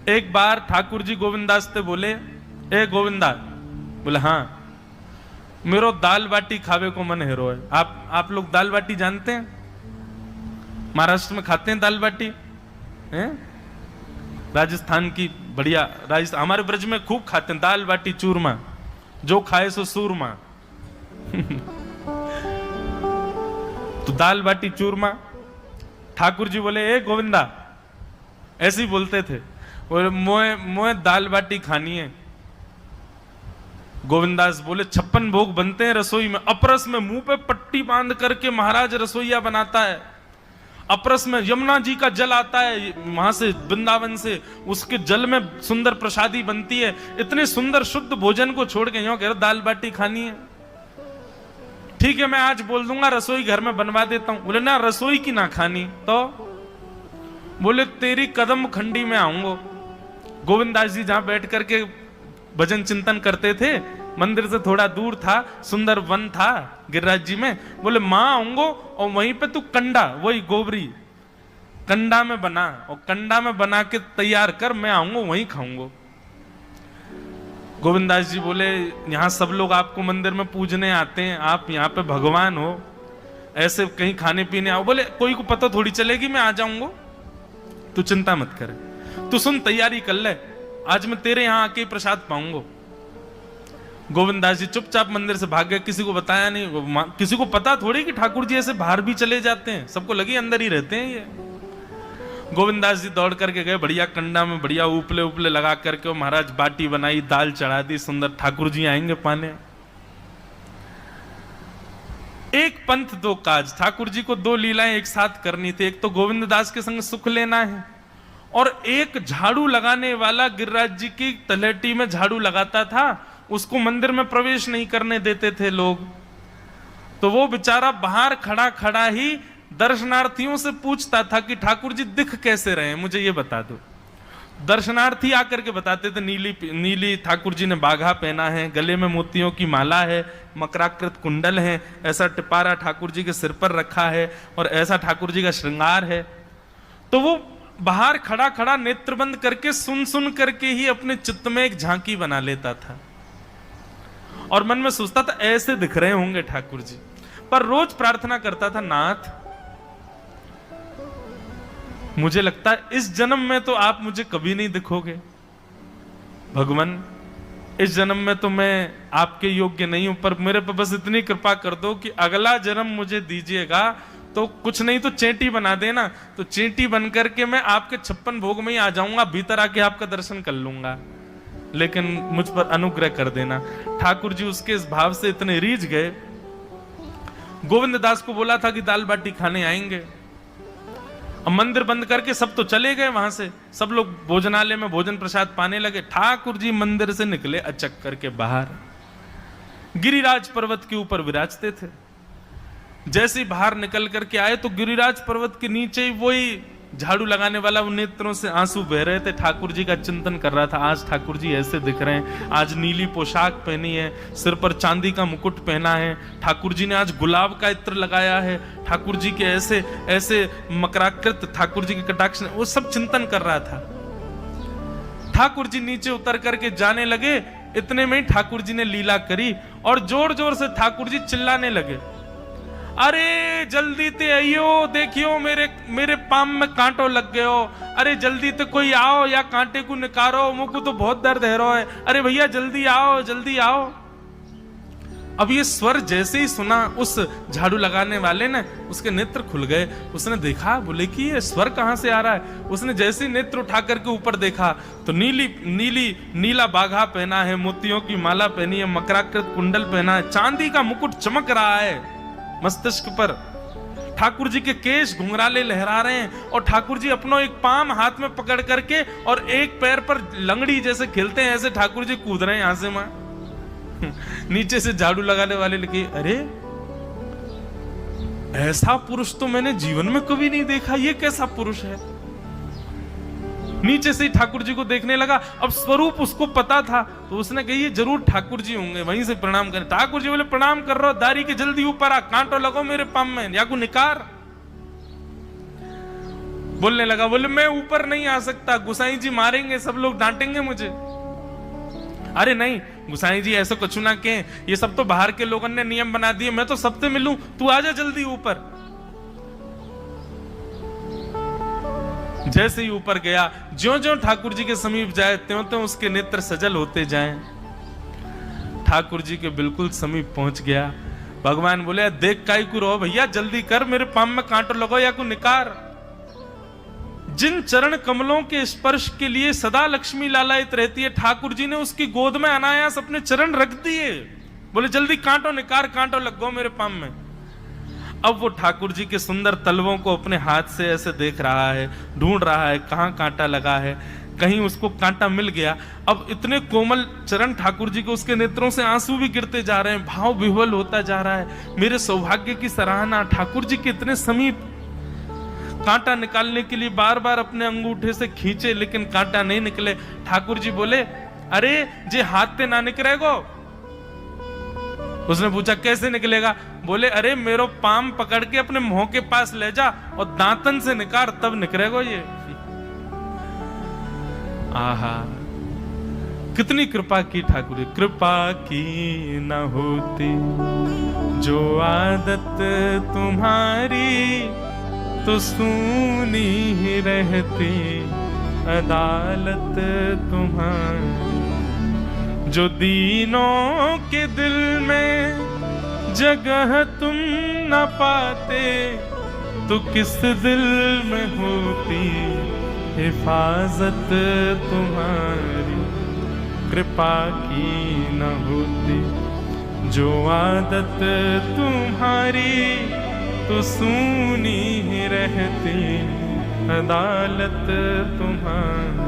एक बार ठाकुर जी गोविंदास से बोले, ए गोविंदा, बोले हाँ मेरो दाल बाटी खावे को मन हेरो है। आप लोग दाल बाटी जानते हैं? महाराष्ट्र में खाते हैं दाल बाटी हैं? राजस्थान की बढ़िया, राजस्थान हमारे ब्रज में खूब खाते हैं दाल बाटी चूरमा, जो खाए सो सूरमा। तो दाल बाटी चूरमा, ठाकुर जी बोले ए गोविंदा, ऐसे ही बोलते थे, बोले मोए दाल बाटी खानी है। गोविंदास बोले 56 भोग बनते हैं रसोई में, अपरस में मुंह पे पट्टी बांध करके महाराज रसोईया बनाता है। अपरस में यमुना जी का जल आता है वहां से, वृंदावन से, उसके जल में सुंदर प्रसादी बनती है। इतने सुंदर शुद्ध भोजन को छोड़ के यूं कह रहे दाल बाटी खानी है। ठीक है मैं आज बोल दूंगा रसोई घर में बनवा देता हूं। बोले ना रसोई की ना खानी तो? बोले तेरी कदम खंडी में आऊंगा। गोविंदास जी जहां बैठ करके भजन चिंतन करते थे, मंदिर से थोड़ा दूर था, सुंदर वन था गिरिराज जी में। बोले मां आऊंगो और वहीं पे तू कंडा, वही गोबरी कंडा में बना, और कंडा में बना के तैयार कर, मैं आऊंगा वहीं खाऊंगा। गोविंदास जी बोले यहां सब लोग आपको मंदिर में पूजने आते हैं, आप यहाँ पे भगवान हो, ऐसे कहीं खाने पीने आओ। बोले कोई को पता थोड़ी चलेगी, मैं आ जाऊंगा, तू चिंता मत करे, तू सुन तैयारी कर ले, आज मैं तेरे यहां आके प्रसाद पाऊंगा। गोविंदास जी चुपचाप मंदिर से भाग गए, किसी को बताया नहीं। किसी को पता थोड़ी कि ठाकुर जी ऐसे बाहर भी चले जाते हैं, सबको लगी अंदर ही रहते हैं ये। गोविंदास जी दौड़ करके गए, बढ़िया कंडा में बढ़िया उपले उपले लगा करके महाराज बाटी बनाई, दाल चढ़ा दी, सुंदर ठाकुर जी आएंगे पाने। एक पंथ दो काज, ठाकुर जी को दो लीलाएं एक साथ करनी थी। एक तो गोविंददास के संग सुख लेना है, और एक झाड़ू लगाने वाला गिरिराज जी की तलहटी में झाड़ू लगाता था, उसको मंदिर में प्रवेश नहीं करने देते थे लोग। तो वो बेचारा बाहर खड़ा खड़ा ही दर्शनार्थियों से पूछता था कि ठाकुर जी दिख कैसे रहे हैं, मुझे ये बता दो। दर्शनार्थी आकर के बताते थे नीली ठाकुर जी ने बाघा पहना है, गले में मोतियों की माला है, मकराकृत कुंडल है, ऐसा टिपारा ठाकुर जी के सिर पर रखा है, और ऐसा ठाकुर जी का श्रृंगार है। तो वो बाहर खड़ा खड़ा नेत्रबंद करके सुन सुन करके ही अपने चित्त में एक झांकी बना लेता था, और मन में सोचता था ऐसे दिख रहे होंगे ठाकुर जी। पर रोज प्रार्थना करता था, नाथ मुझे लगता है इस जन्म में तो आप मुझे कभी नहीं दिखोगे, भगवान इस जन्म में तो मैं आपके योग्य नहीं हूं, पर मेरे पर बस इतनी कृपा कर दो कि अगला जन्म मुझे दीजिएगा, तो कुछ नहीं तो चेंटी बना देना, तो चेंटी बन करके मैं आपके 56 भोग में ही आ जाऊंगा, भीतर आके आपका दर्शन कर लूंगा, लेकिन मुझ पर अनुग्रह कर देना। ठाकुर जी उसके इस भाव से इतने रीझ गए। गोविंददास को बोला था कि दाल बाटी खाने आएंगे, अब मंदिर बंद करके सब तो चले गए वहां से, सब लोग भोजनालय में भोजन प्रसाद पाने लगे। ठाकुर जी मंदिर से निकले अचक करके बाहर, गिरिराज पर्वत के ऊपर विराजते थे। जैसे ही बाहर निकल करके आए तो गिरिराज पर्वत के नीचे ही वही झाड़ू लगाने वाला, वो नेत्रों से आंसू बह रहे थे, ठाकुर जी का चिंतन कर रहा था। आज ठाकुर जी ऐसे दिख रहे हैं, आज नीली पोशाक पहनी है, सिर पर चांदी का मुकुट पहना है, ठाकुर जी ने आज गुलाब का इत्र लगाया है, ठाकुर जी के ऐसे ऐसे मकराकृत ठाकुर जी के कटाक्ष, वो सब चिंतन कर रहा था। ठाकुर जी नीचे उतर करके जाने लगे, इतने में ही ठाकुर जी ने लीला करी और जोर जोर से ठाकुर जी चिल्लाने लगे, अरे जल्दी ते आइयो, देखियो मेरे पाम में कांटो लग गयो, अरे जल्दी ते कोई आओ या कांटे को निकारो, मुझको तो बहुत दर्द है रो है, अरे भैया जल्दी आओ जल्दी आओ। अब ये स्वर जैसे ही सुना उस झाड़ू लगाने वाले ने, उसके नेत्र खुल गए, उसने देखा, बोले कि ये स्वर कहां से आ रहा है। उसने जैसे ही नेत्र उठा करके ऊपर देखा तो नीला बाघा पहना है, मोतियों की माला पहनी है, मकराकृत कुंडल पहना है, चांदी का मुकुट चमक रहा है मस्तिष्क पर, ठाकुर जी के केश घुंघराले लहरा रहे हैं, और ठाकुर जी अपना एक पाम हाथ में पकड़ करके और एक पैर पर लंगड़ी जैसे खेलते हैं, ऐसे ठाकुर जी कूद रहे हैं यहां से वहां। नीचे से झाड़ू लगाने वाले लिखे, अरे ऐसा पुरुष तो मैंने जीवन में कभी नहीं देखा, ये कैसा पुरुष है। नीचे से ही ठाकुर जी को देखने लगा। अब स्वरूप उसको पता था, तो उसने कही ये जरूर ठाकुर जी होंगे, वहीं से प्रणाम करें। ठाकुर जी बोले प्रणाम कर रहा हूं, दारी के जल्दी ऊपर आ, कांटो लगो मेरे पाम में, या को निकार। बोलने लगा, बोले मैं ऊपर नहीं आ सकता, गुसाई जी मारेंगे, सब लोग डांटेंगे मुझे। अरे नहीं गुसाई जी, ऐसा कुछ ना के, ये सब तो बाहर के लोगों ने नियम बना दिए, मैं तो सबसे मिलूं, तू आजा जल्दी ऊपर। जैसे ही ऊपर गया, ज्यों-ज्यों ठाकुर जी के समीप जाए, त्यों-त्यों उसके नेत्र सजल होते जाएं। ठाकुर जी के बिल्कुल समीप पहुंच गया। भगवान बोले, देख काई को रो भैया, जल्दी कर, मेरे पाम में कांटो लगो या को निकार। जिन चरण कमलों के स्पर्श के लिए सदा लक्ष्मी लालायित रहती है, ठाकुर जी ने उसकी गोद में अनायास अपने चरण रख दिए। बोले जल्दी कांटो निकार, कांटो लग गो मेरे पाम में। अब वो ठाकुर जी के सुंदर तलवों को अपने हाथ से ऐसे देख रहा है, ढूंढ रहा है कहां कांटा लगा है, कहीं उसको कांटा मिल गया। अब इतने कोमल चरण ठाकुर जी के, उसके नेत्रों से आंसू भी गिरते जा रहे हैं, भाव विह्वल होता जा रहा है। मेरे सौभाग्य की सराहना, ठाकुर जी के इतने समीप। कांटा निकालने के लिए बार बार अपने अंगूठे से खींचे, लेकिन कांटा नहीं निकले। ठाकुर जी बोले, अरे जे हाथ ते ना निकलेगो। उसने पूछा कैसे निकलेगा? बोले, अरे मेरो पाम पकड़ के अपने मुंह के पास ले जा और दांतन से निकाल, तब निकलेगो ये। आहा, कितनी कृपा की ठाकुर। कृपा की न होती जो आदत तुम्हारी, तो सूनी ही रहती अदालत तुम्हारी। जो दीनों के दिल में जगह तुम न पाते, तो किस दिल में होती हिफाजत तुम्हारी। कृपा की न होती जो आदत तुम्हारी, तो सूनी ही रहती अदालत तुम्हारी।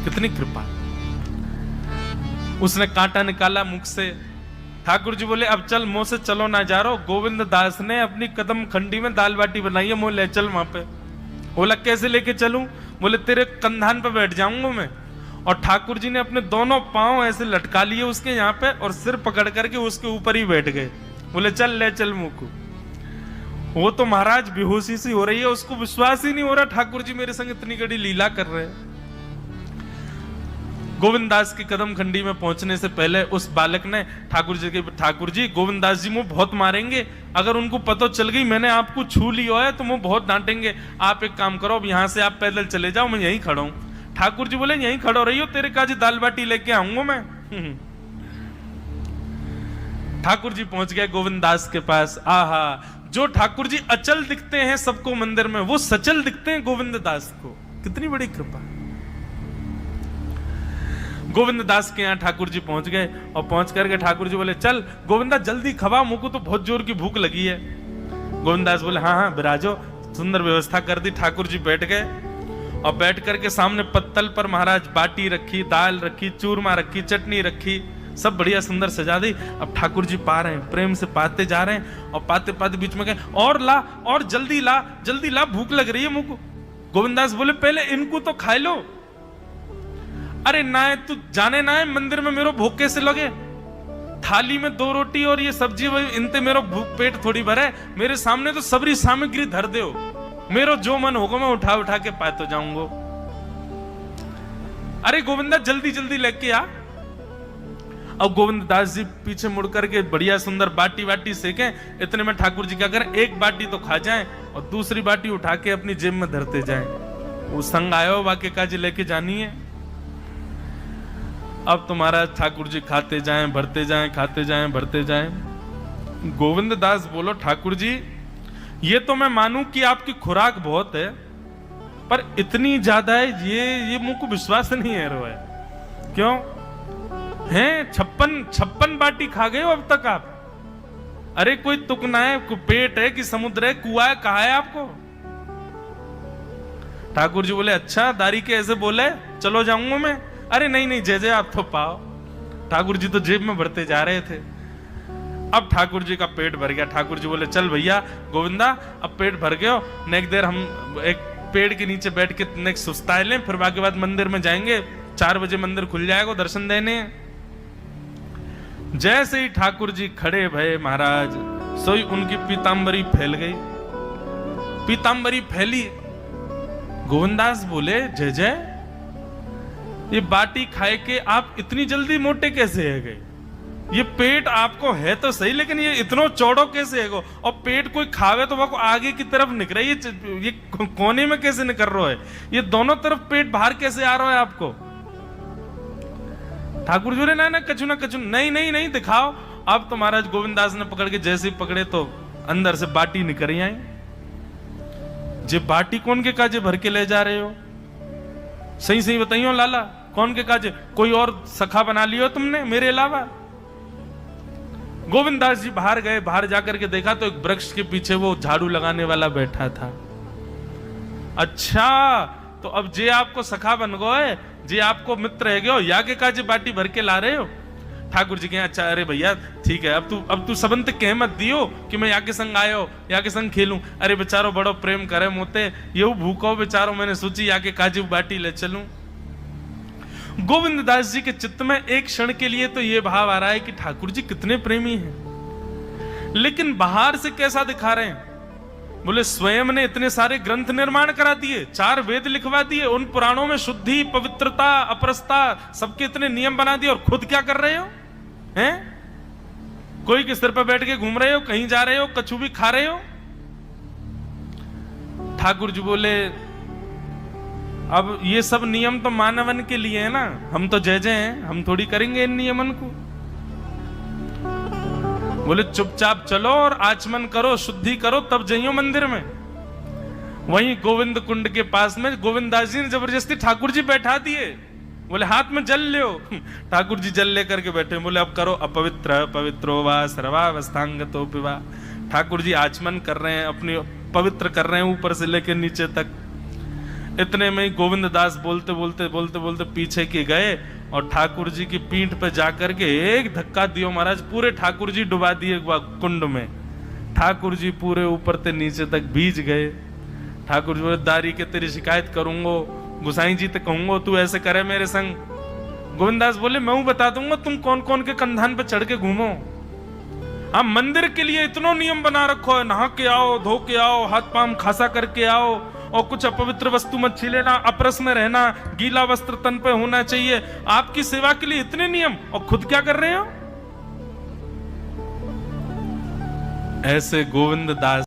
कितनी कृपा। उसने कांटा निकाला मुख से। ठाकुर जी बोले, अब चल, मुंह से चलो ना जा रहा। गोविंद दास ने अपनी कदम खंडी में दाल बाटी बनाई है, मुंह ले चल वहां पे। बोला कैसे लेके चलूं? बोले तेरे कंधान पे बैठ जाऊंगा मैं। और ठाकुर जी ने अपने दोनों पांव ऐसे लटका लिए उसके यहाँ पे, और सिर पकड़ करके उसके ऊपर ही बैठ गए। बोले चल ले चल मुंह को। वो तो महाराज बेहोशी सी हो रही है, उसको विश्वास ही नहीं हो रहा ठाकुर जी मेरे संग इतनी बड़ी लीला कर रहे हैं। गोविंद दास की कदम खंडी में पहुंचने से पहले उस बालक ने ठाकुर जी गोविंद दास जी मुझे बहुत मारेंगे, अगर उनको पता चल गई मैंने आपको छू लिया है तो मुझे बहुत डांटेंगे। आप एक काम करो, अब यहां से आप पैदल चले जाओ, मैं यहीं खड़ा हूं। ठाकुर जी बोले, यहीं खड़ो रही हो, तेरे काजी दाल बाटी लेके आऊंगा मैं। ठाकुर जी पहुंच गए गोविंद दास के पास। आहा, जो ठाकुर जी अचल दिखते हैं सबको मंदिर में, वो सचल दिखते हैं गोविंद दास को। कितनी बड़ी कृपा। गोविंद दास के यहाँ ठाकुर जी पहुंच गए, और पहुंच करके ठाकुर जी बोले, चल गोविंदा जल्दी खवा, मुझको तो बहुत जोर की भूख लगी है। गोविंद दास बोले, हाँ हाँ बिराजो। सुंदर व्यवस्था कर दी। ठाकुर जी बैठ गए, और बैठ करके सामने पत्तल पर महाराज बाटी रखी, दाल रखी, चूरमा रखी, चटनी रखी, सब बढ़िया सुंदर सजा दी। अब ठाकुर जी पा रहे हैं, प्रेम से पाते जा रहे हैं, और पाते पाते बीच में गए, और ला, और जल्दी ला, जल्दी ला, भूख लग रही है मुझको। गोविंद दास बोले, पहले इनको तो खाए लो। अरे ना है, तू जाने ना है मंदिर में मेरो भूख कैसे लगे? थाली में 2 रोटी और ये सब्जी, इनते मेरो भूख पेट थोड़ी भरे। मेरे सामने तो सबरी सामग्री धर दो, मेरो जो मन होगा मैं उठा उठा के पाते जाऊंगा। अरे गोविंदा जल्दी जल्दी लेके आ। अब गोविंद दास जी पीछे मुड़ करके बढ़िया सुंदर बाटी वाटी सेके। इतने में ठाकुर जी क्या करें, एक बाटी तो खा जाएं और दूसरी बाटी उठा के अपनी जेब में धरते जाएं। वो संग आयो वाक्य काजी लेके जानी है। अब तो महाराज ठाकुर जी खाते जाएं, भरते जाएं, खाते जाएं, भरते जाएं। गोविंद दास बोलो, ठाकुर जी ये तो मैं मानूं कि आपकी खुराक बहुत है, पर इतनी ज्यादा है ये मुझको विश्वास नहीं है रो है। क्यों हैं? 56 बाटी खा गए हो अब तक आप। अरे कोई तुकना है, कोई पेट है कि समुद्र है, कुआ है, कहा है आपको? ठाकुर जी बोले, अच्छा दारी के ऐसे बोले, चलो जाऊंगा मैं। अरे नहीं नहीं, जय जय आप तो पाओ। ठाकुर जी तो जेब में भरते जा रहे थे। अब ठाकुर जी का पेट भर गया। ठाकुर जी बोले, चल भैया गोविंदा, अब पेट भर गयो, नेक देर हम एक पेड़ के नीचे बैठ के नेक सुस्ताए लें, फिर बाकी बाद मंदिर में जाएंगे। 4 बजे मंदिर खुल जाएगा, दर्शन देने। जैसे ही ठाकुर जी खड़े भये महाराज, सोई उनकी पीतांबरी फैल गई। पीतांबरी फैली, गोविंदास बोले जय जय, ये बाटी खाए के आप इतनी जल्दी मोटे कैसे है गए? ये पेट आपको है तो सही, लेकिन ये इतना चौड़ो कैसे है गो? और पेट कोई खावे तो वो आगे की तरफ निकल रही है, ये कोने में कैसे निकल रहा है? ये दोनों तरफ पेट बाहर कैसे आ रहा है आपको? ठाकुर जी बोले ना कछु ना कछु, नहीं नहीं नहीं दिखाओ। अब तो महाराज गोविंदास ने पकड़ के जैसे ही पकड़े तो अंदर से बाटी निकल आई। जे बाटी कौन के काजे भर के ले जा रहे हो? सही सही बताइयो लाला, कौन के काजे? कोई और सखा बना लियो तुमने मेरे अलावा? गोविंदास जी बाहर गए, बाहर जाकर के देखा तो एक वृक्ष के पीछे वो झाड़ू लगाने वाला बैठा था। अच्छा, तो अब जे आपको सखा बन गए, जे आपको मित्र है गयो, या के काजे बाटी भर के ला रहे हो? ठाकुर जी कहे अच्छा, अरे भैया ठीक है, अब तू सबंत कह मत दियो कि मैं या के संग आयो, या के संग खेलूं। अरे बेचारो बड़ो प्रेम करे मोते, ये भूखो बेचारो, मैंने सोची या के काजे बाटी ले चलूं। गोविंददास जी के चित्त में एक क्षण के लिए तो यह भाव आ रहा है कि ठाकुर जी कितने प्रेमी हैं, लेकिन बाहर से कैसा दिखा रहे हैं? बोले स्वयं ने इतने सारे ग्रंथ निर्माण करा दिए, 4 वेद लिखवा दिए, उन पुराणों में शुद्धि, पवित्रता, अपरसता, सबके इतने नियम बना दिए, और खुद क्या कर रहे हो? हैं? कोई के सिर पर बैठ के घूम रहे हो, कहीं जा रहे हो, कछु भी खा रहे हो? ठाकुर जी बोले अब ये सब नियम तो मानवन के लिए है ना, हम तो जय जय हैं, हम थोड़ी करेंगे इन नियमन को। बोले चुपचाप चलो और आचमन करो, शुद्धि करो, तब जाइयो मंदिर में। वहीं गोविंद कुंड के पास में गोविंदास जी ने जबरदस्ती ठाकुर जी बैठा दिए। बोले हाथ में जल लो। ठाकुर जी जल लेकर के बैठे, बोले अब करो अपवित्र पवित्रो वा सर्वावस्थांगतो पिवा। ठाकुर जी आचमन कर रहे हैं, अपनी पवित्र कर रहे हैं ऊपर से लेकर नीचे तक। इतने में ही गोविंददास बोलते बोलते बोलते बोलते पीछे के गए और ठाकुर जी की पीठ पे जाकर के एक धक्का दियो महाराज, पूरे ठाकुर जी डुबा दिए कुंड में। ठाकुर जी पूरे ऊपर से नीचे तक भीज गए। ठाकुर जी बोले दारी के तेरी शिकायत करूंगो, गुसाई जी तो कहूंगो तू ऐसे करे मेरे संग। गोविंदास बोले मैं बता दूंगा तुम कौन कौन के कंधान पे चढ़ के घूमो। हम मंदिर के लिए इतना नियम बना रखो है, नहा के आओ, धो के आओ, हाथ पांव खासा करके आओ, और कुछ अपवित्र वस्तु मत छीलेना, अपरस में रहना, गीला वस्त्र तन पे होना चाहिए। आपकी सेवा के लिए इतने नियम, और खुद क्या कर रहे हो? ऐसे गोविंद दास